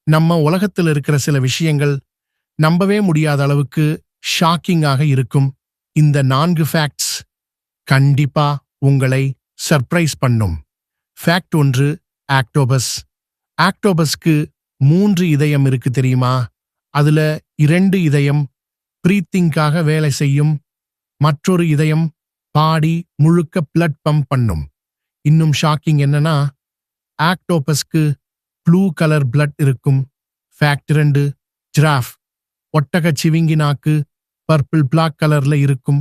நம்ம உலகத்தில் இருக்கிற சில விஷயங்கள் நம்பவே முடியாத அளவுக்கு ஷாக்கிங்காக இருக்கும். இந்த 4 ஃபேக்ட்ஸ் கண்டிப்பா உங்களை சர்ப்ரைஸ் பண்ணும். ஃபேக்ட் 1. ஆக்டோபஸ். ஆக்டோபஸ்க்கு 3 இதயம் இருக்கு தெரியுமா? அதுல 2 இதயம் பிரீத்திங்காக வேலை செய்யும், மற்றொரு இதயம் பாடி முழுக்க பிளட் பம்ப் பண்ணும். இன்னும் ஷாக்கிங் என்னன்னா, ஆக்டோபஸ்க்கு ப்ளூ கலர் பிளட் இருக்கும். ஃபேக்ட் 2. ஜிராஃப். ஒட்டக சிவிங்கி நாக்கு பர்பிள் பிளாக் கலர்ல இருக்கும்.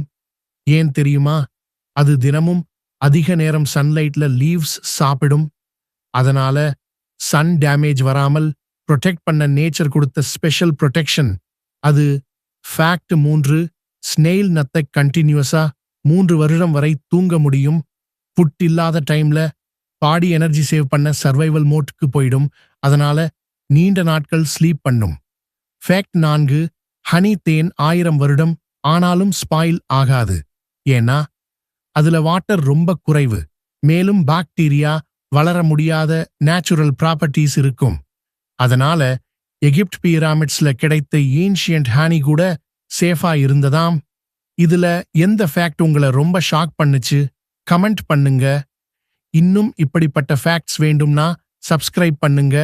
ஏன் தெரியுமா? அது தினமும் அதிக நேரம் சன்லைட்ல லீவ்ஸ் சாப்பிடும். அதனால சன் டேமேஜ் வராமல் ப்ரொடெக்ட் பண்ண நேச்சர் கொடுத்த ஸ்பெஷல் ப்ரொடெக்ஷன் அது. ஃபேக்ட் 3. ஸ்னெயில் நத்தை கண்டினியூஸா 3 வருடம் வரை தூங்க முடியும். ஃபுட் இல்லாத டைம்ல பாடி எனர்ஜி சேவ் பண்ண சர்வைவல் மோட்க்கு போயிடும். அதனால நீண்ட நாட்கள் ஸ்லீப் பண்ணும். ஃபேக்ட் 4. ஹனி தேன் 1000 வருடம் ஆனாலும் ஸ்பாயில் ஆகாது. ஏன்னா அதுல வாட்டர் ரொம்ப குறைவு, மேலும் பாக்டீரியா வளர முடியாத நேச்சுரல் ப்ராப்பர்ட்டிஸ் இருக்கும். அதனால எகிப்ட் பிரமிட்ஸ்ல கிடைத்த ஏன்ஷியன்ட் ஹனி கூட சேஃபா இருந்ததாம். இதுல எந்த ஃபேக்ட் உங்களை ரொம்ப ஷாக் பண்ணுச்சு? கமெண்ட் பண்ணுங்க. இன்னும் இப்படிப்பட்ட ஃபேக்ட்ஸ் வேண்டும்னா சப்ஸ்கிரைப் பண்ணுங்க.